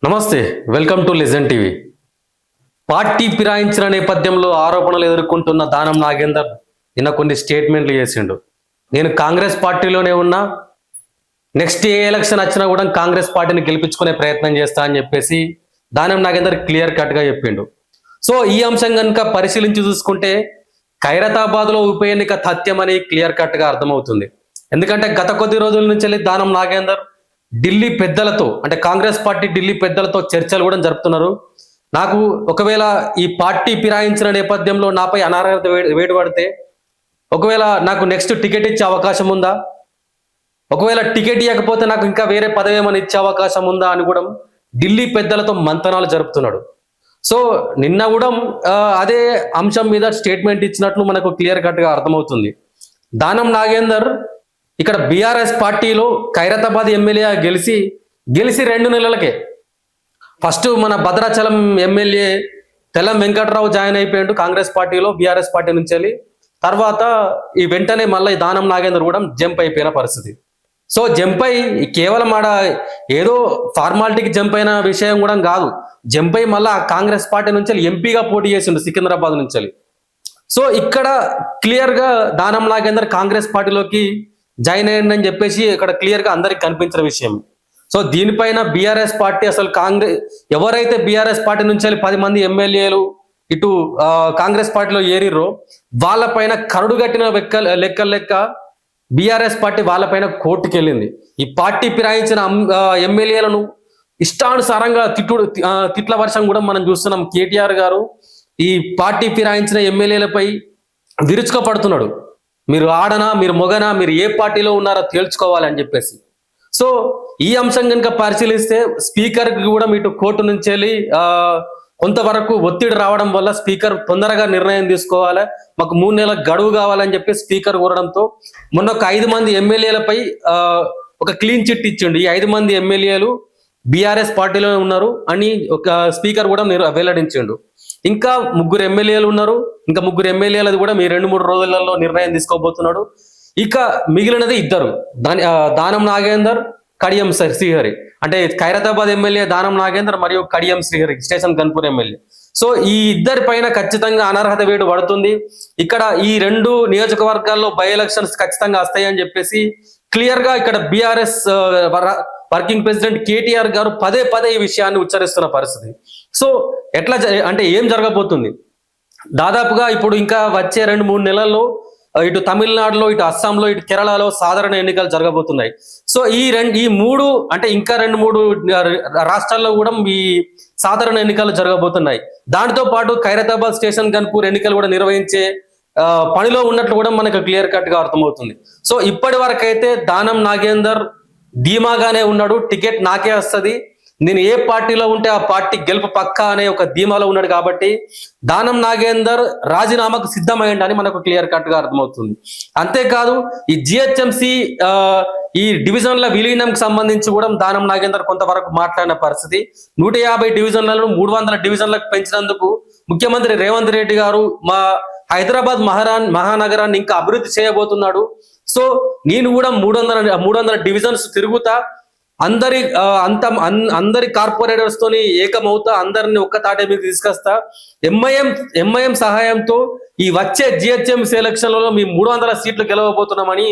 నమస్తే, welcome to legend TV. Party ఫిరాయించిన నేపథ్యంలో ఆరోపణలు ఎదుర్కొంటున్న దానం నాగేందర్ నిన్న కొన్ని స్టేట్మెంట్లు చేసిండు. నేను కాంగ్రెస్ పార్టీలోనే ఉన్నా, నెక్స్ట్ ఏ ఎలక్షన్ వచ్చినా కూడా కాంగ్రెస్ పార్టీని గెలిపించుకునే ప్రయత్నం చేస్తా అని చెప్పేసి దానం నాగేందర్ క్లియర్ కట్ గా చెప్పిండు. సో ఈ అంశం కనుక పరిశీలించి చూసుకుంటే ఖైరతాబాద్ లో ఉప ఎన్నిక తథ్యం అని క్లియర్ కట్ గా అర్థమవుతుంది. ఎందుకంటే గత కొద్ది రోజుల నుంచి దానం నాగేందర్ ఢిల్లీ పెద్దలతో, అంటే కాంగ్రెస్ పార్టీ ఢిల్లీ పెద్దలతో చర్చలు కూడా జరుపుతున్నారు. నాకు ఒకవేళ ఈ పార్టీ ఫిరాయించిన నేపథ్యంలో నాపై అనర్హత వేటు పడితే ఒకవేళ నాకు నెక్స్ట్ టికెట్ ఇచ్చే అవకాశం ఉందా, ఒకవేళ టికెట్ ఇవ్వకపోతే నాకు ఇంకా వేరే పదవి ఏమైనా ఇచ్చే అవకాశం ఉందా అని కూడా ఢిల్లీ పెద్దలతో మంతనాలు జరుపుతున్నాడు. సో నిన్న కూడా అదే అంశం మీద స్టేట్మెంట్ ఇచ్చినట్లు మనకు క్లియర్ కట్ గా అర్థమవుతుంది. దానం నాగేందర్ ఇక్కడ బీఆర్ఎస్ పార్టీలో ఖైరతాబాద్ ఎమ్మెల్యే గెలిచి 2 నెలలకే ఫస్ట్ మన భద్రాచలం ఎమ్మెల్యే తెల్లం వెంకట్రావు జాయిన్ అయిపోయాడు కాంగ్రెస్ పార్టీలో, బీఆర్ఎస్ పార్టీ నుంచి వెళ్ళి. తర్వాత ఈ వెంటనే మళ్ళీ దానం నాగేందర్ కూడా జంప్ అయిపోయిన పరిస్థితి. సో జంప్ అయి కేవలం ఆడ ఏదో ఫార్మాలిటీకి జంప్ అయిన విషయం కూడా కాదు, జంప్ అయి మళ్ళీ కాంగ్రెస్ పార్టీ నుంచి ఎంపీగా పోటీ చేసిండు సికింద్రాబాద్ నుంచి. సో ఇక్కడ క్లియర్ గా దానం నాగేందర్ కాంగ్రెస్ పార్టీలోకి జాయిన్ అయ్యండి అని చెప్పేసి ఇక్కడ క్లియర్ గా అందరికి కనిపించిన విషయం. సో దీనిపైన బీఆర్ఎస్ పార్టీ అసలు ఎవరైతే బీఆర్ఎస్ పార్టీ నుంచి 10 మంది ఎమ్మెల్యేలు ఇటు కాంగ్రెస్ పార్టీలో ఏరిర్రో వాళ్ళపైన కరుడు కట్టిన లెక్క బీఆర్ఎస్ పార్టీ వాళ్ళపైన కోర్టుకు వెళ్ళింది. ఈ పార్టీ ఫిరాయించిన ఎమ్మెల్యేలను ఇష్టానుసారంగా తిట్ల వర్షం కూడా మనం చూస్తున్నాం. కేటీఆర్ గారు ఈ పార్టీ ఫిరాయించిన ఎమ్మెల్యేలపై విరుచుకపడుతున్నాడు. మీరు ఆడనా, మీరు మొగనా, మీరు ఏ పార్టీలో ఉన్నారో తేల్చుకోవాలని చెప్పేసి. సో ఈ అంశం కనుక పరిశీలిస్తే స్పీకర్కి కూడా ఇటు కోర్టు నుంచి వెళ్ళి కొంతవరకు ఒత్తిడి రావడం వల్ల స్పీకర్ తొందరగా నిర్ణయం తీసుకోవాలి, మాకు 3 నెలల గడువు కావాలని చెప్పి స్పీకర్ కోరడంతో మొన్న ఒక 5 మంది ఎమ్మెల్యేలపై ఒక క్లీన్ చిట్ ఇచ్చిండు. ఈ 5 మంది ఎమ్మెల్యేలు బీఆర్ఎస్ పార్టీలో ఉన్నారు అని ఒక స్పీకర్ కూడా వెల్లడించిండు. ఇంకా 3 ఎమ్మెల్యేలు ఉన్నారు, ఇంకా 3 ఎమ్మెల్యేలది కూడా మీ 2-3 రోజులలో నిర్ణయం తీసుకోబోతున్నాడు. ఇక మిగిలినది 2, దానం నాగేందర్, కడియం శ్రీహరి. అంటే ఖైరతాబాద్ ఎమ్మెల్యే దానం నాగేందర్ మరియు Kadiyam Srihari station Ghanpur MLA. So ఈ 2 పైన ఖచ్చితంగా అనర్హత వేటు పడుతుంది. ఇక్కడ ఈ 2 నియోజకవర్గాల్లో బై ఎలక్షన్స్ ఖచ్చితంగా వస్తాయని చెప్పేసి క్లియర్ గా ఇక్కడ బీఆర్ఎస్ వర్కింగ్ ప్రెసిడెంట్ కేటీఆర్ గారు పదే ఈ విషయాన్ని ఉచ్చరిస్తున్న పరిస్థితి. సో ఎట్లా అంటే ఏం జరగబోతుంది, దాదాపుగా ఇప్పుడు ఇంకా వచ్చే 2-3 నెలల్లో ఇటు తమిళనాడులో, ఇటు అస్సాంలో, ఇటు కేరళలో సాధారణ ఎన్నికలు జరగబోతున్నాయి. సో ఈ 3 అంటే ఇంకా 2-3 రాష్ట్రాల్లో కూడా ఈ సాధారణ ఎన్నికలు జరగబోతున్నాయి. దాంతో పాటు ఖైరతాబాద్ స్టేషన్ గన్పూర్ ఎన్నికలు కూడా నిర్వహించే పనిలో ఉన్నట్లు కూడా మనకు క్లియర్ కట్ గా అర్థమవుతుంది. సో ఇప్పటి వరకైతే దానం నాగేందర్ ధీమాగానే ఉన్నాడు, టికెట్ నాకే వస్తుంది, నేను ఏ పార్టీలో ఉంటే ఆ పార్టీ గెలుపు పక్కా అనే ఒక ధీమాలో ఉన్నాడు. కాబట్టి దానం నాగేందర్ రాజీనామాకు సిద్ధమైండని మనకు క్లియర్ కట్ గా అర్థమవుతుంది. అంతేకాదు ఈ జిహెచ్ఎంసి ఈ డివిజన్ల విలీనంకి సంబంధించి కూడా దానం నాగేందర్ కొంతవరకు మాట్లాడిన పరిస్థితి. 150 డివిజన్లను 300 డివిజన్లకు పెంచినందుకు ముఖ్యమంత్రి రేవంత్ రెడ్డి గారు మా హైదరాబాద్ మహానగరాన్ని ఇంకా అభివృద్ధి చేయబోతున్నాడు. సో నేను కూడా 300 డివిజన్స్ తిరుగుతా, అందరి కార్పొరేటర్స్ తోని ఏకమవుతా, అందరిని ఒక్క తాటే మీద తీసుకొస్తా, ఎంఐఎం సహాయంతో ఈ వచ్చే జిహెచ్ఎంసీ ఎలక్షన్లలో మీ 300 సీట్లు గెలవబోతున్నామని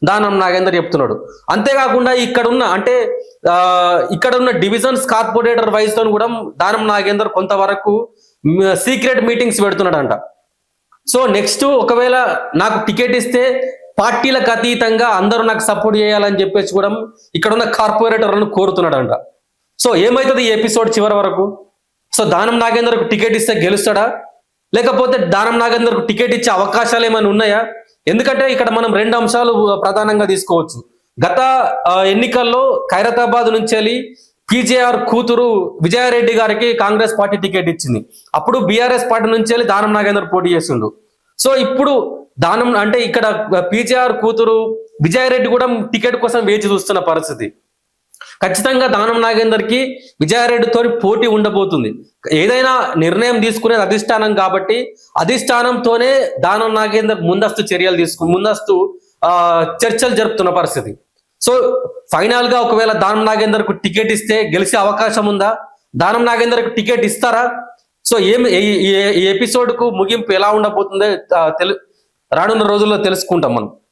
దానం నాగేందర్ చెప్తున్నాడు. అంతేకాకుండా ఇక్కడున్న డివిజన్స్ కార్పొరేటర్ వైజ్ తో కూడా దానం నాగేందర్ కొంతవరకు సీక్రెట్ మీటింగ్స్ పెడుతున్నాడంట. సో నెక్స్ట్ ఒకవేళ నాకు టికెట్ ఇస్తే పార్టీలకు అతీతంగా అందరూ నాకు సపోర్ట్ చేయాలని చెప్పేసి కూడా ఇక్కడ ఉన్న కార్పొరేటర్లను కోరుతున్నాడంట. సో ఏమవుతుంది ఈ ఎపిసోడ్ చివరి వరకు? సో దానం నాగేందర్కు టికెట్ ఇస్తే గెలుస్తాడా, లేకపోతే దానం నాగేందర్కు టికెట్ ఇచ్చే అవకాశాలు ఏమైనా ఉన్నాయా? ఎందుకంటే ఇక్కడ మనం 2 అంశాలు ప్రధానంగా తీసుకోవచ్చు. గత ఎన్నికల్లో ఖైరతాబాద్ నుంచి వెళ్ళి పీజేఆర్ కూతురు విజయారెడ్డి గారికి కాంగ్రెస్ పార్టీ టికెట్ ఇచ్చింది. అప్పుడు బీఆర్ఎస్ పార్టీ నుంచి వెళ్ళి దానం నాగేందర్ పోటీ చేసిండు. సో ఇప్పుడు దానం అంటే ఇక్కడ పీజేఆర్ కూతురు విజయారెడ్డి కూడా టికెట్ కోసం వేచి చూస్తున్న పరిస్థితి. ఖచ్చితంగా దానం నాగేందర్కి విజయారెడ్డితో పోటీ ఉండబోతుంది. ఏదైనా నిర్ణయం తీసుకునేది అధిష్టానం కాబట్టి అధిష్టానంతోనే దానం నాగేందర్ ముందస్తు చర్చలు జరుపుతున్న పరిస్థితి. సో ఫైనల్ గా ఒకవేళ దానం నాగేందర్ కు టికెట్ ఇస్తే గెలిచే అవకాశం ఉందా? దానం నాగేందర్ కు టికెట్ ఇస్తారా? సో ఈ ఎపిసోడ్ కు ముగింపు ఎలా ఉండబోతుందో రానున్న రోజుల్లో తెలుసుకుంటాం మనం.